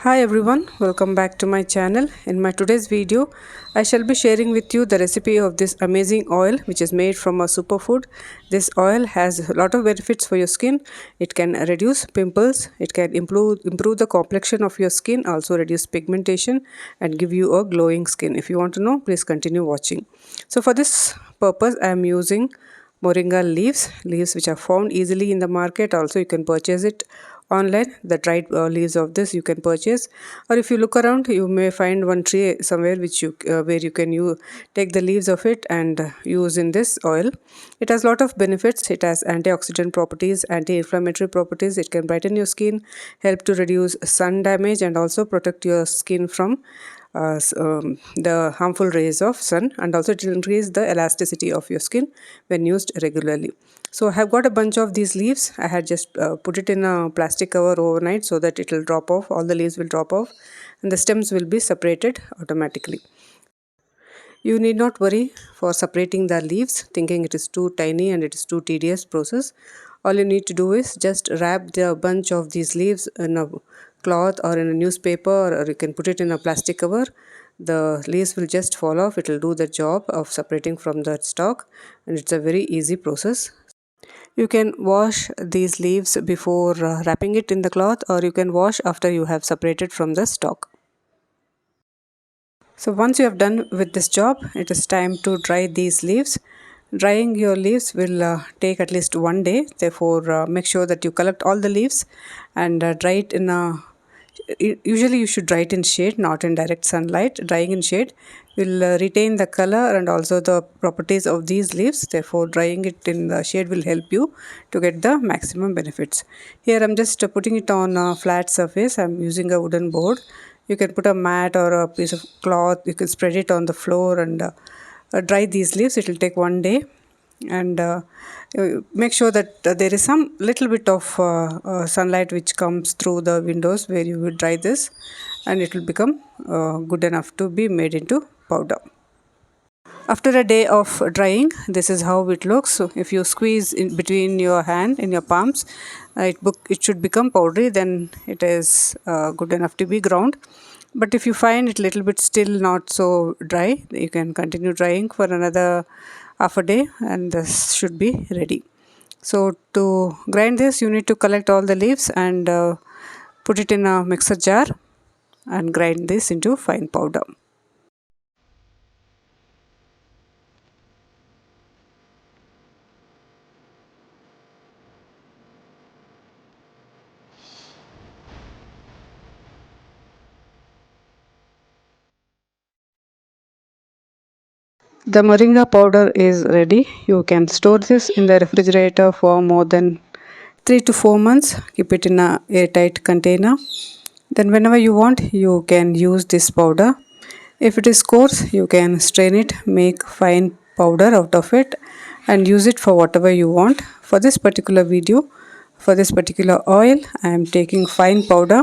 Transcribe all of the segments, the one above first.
Hi everyone, welcome back to my channel. In my today's video, I shall be sharing with you the recipe of this amazing oil which is made from a superfood. This oil has a lot of benefits for your skin. It can reduce pimples, it can improve the complexion of your skin, also reduce pigmentation and give you a glowing skin. If you want to know, please continue watching. So for this purpose, I am using Moringa leaves which are found easily in the market. Also you can purchase it online. The dried leaves of this you can purchase, or if you look around you may find one tree somewhere which you where you can take the leaves of it and use in this oil. It has a lot of benefits. It has antioxidant properties, anti-inflammatory properties. It can brighten your skin, help to reduce sun damage, and also protect your skin from the harmful rays of sun, and also it will increase the elasticity of your skin when used regularly. So I have got a bunch of these leaves. I had just put it in a plastic cover overnight so that it will drop off, all the leaves will drop off and the stems will be separated automatically. You need not worry for separating the leaves, thinking it is too tiny and it is too tedious process. All you need to do is just wrap the bunch of these leaves in a cloth or in a newspaper, or you can put it in a plastic cover. The leaves will just fall off. It will do the job of separating from the stalk, and it's a very easy process. You can wash these leaves before wrapping it in the cloth, or you can wash after you have separated from the stalk. So once you have done with this job, it is time to dry these leaves. Drying your leaves will take at least one day. Therefore, make sure that you collect all the leaves and dry it in a. Usually, you should dry it in shade, not in direct sunlight. Drying in shade will retain the color and also the properties of these leaves. Therefore, drying it in the shade will help you to get the maximum benefits. Here, I'm just putting it on a flat surface. I'm using a wooden board. You can put a mat or a piece of cloth. You can spread it on the floor and dry these leaves. It will take one day, and make sure that there is some little bit of sunlight which comes through the windows where you will dry this, and it will become good enough to be made into powder. After a day of drying, this is how it looks. So if you squeeze in between your hand in your palms, it should become powdery. Then it is good enough to be ground. But if you find it a little bit still not so dry, you can continue drying for another half a day, and this should be ready. So to grind this, you need to collect all the leaves and put it in a mixer jar and grind this into fine powder. The moringa powder is ready. You can store this in the refrigerator for more than 3 to 4 months. Keep it in a airtight container. Then whenever you want, you can use this powder. If it is coarse, you can strain it, make fine powder out of it and use it for whatever you want. For this particular video, for this particular oil, I am taking fine powder.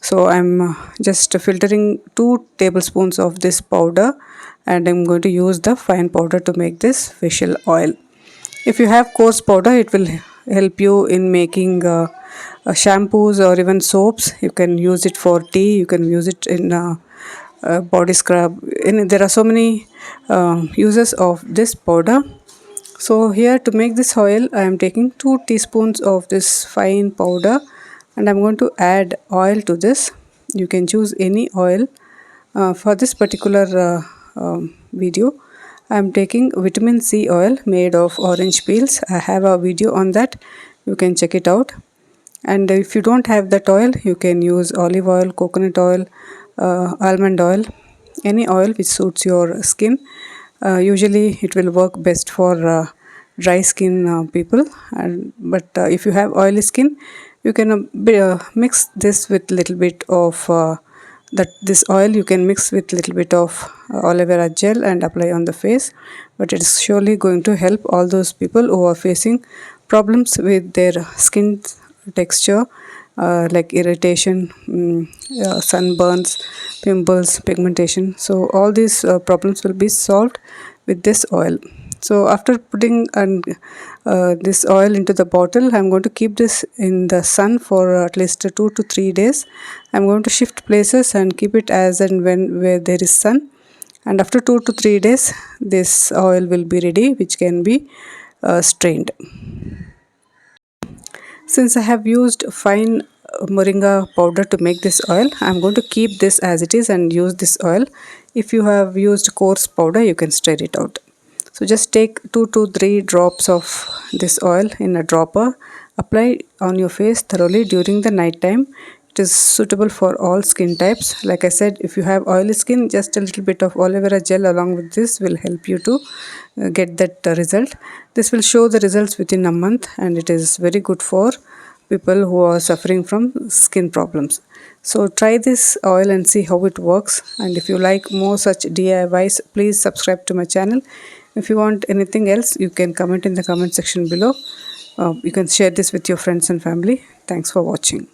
So I'm just filtering 2 tablespoons of this powder, and I'm going to use the fine powder to make this facial oil. If you have coarse powder, it will help you in making shampoos or even soaps. You can use it for tea, you can use it in body scrub. There are so many uses of this powder. So here, to make this oil, I am taking 2 teaspoons of this fine powder, and I'm going to add oil to this. You can choose any oil. For this particular video, I'm taking vitamin C oil made of orange peels. I have a video on that. You can check it out. And if you don't have that oil, you can use olive oil, coconut oil, almond oil, any oil which suits your skin. Usually it will work best for dry skin people, but if you have oily skin, you can mix this with little bit of this oil you can mix with little bit of aloe vera gel and apply on the face. But it is surely going to help all those people who are facing problems with their skin texture, like irritation, sunburns, pimples, pigmentation. So all these problems will be solved with this oil. So after putting this oil into the bottle, I'm going to keep this in the sun for at least 2 to 3 days. I'm going to shift places and keep it as and when where there is sun. And after 2 to 3 days, this oil will be ready, which can be strained. Since I have used fine moringa powder to make this oil, I'm going to keep this as it is and use this oil. If you have used coarse powder, you can strain it out. So just take 2 to 3 drops of this oil in a dropper. Apply on your face thoroughly during the night time. It is suitable for all skin types. Like I said, if you have oily skin, just a little bit of aloe vera gel along with this will help you to get that result. This will show the results within a month, and it is very good for people who are suffering from skin problems. So try this oil and see how it works. And if you like more such DIYs, please subscribe to my channel. If you want anything else, you can comment in the comment section below. You can share this with your friends and family. Thanks for watching.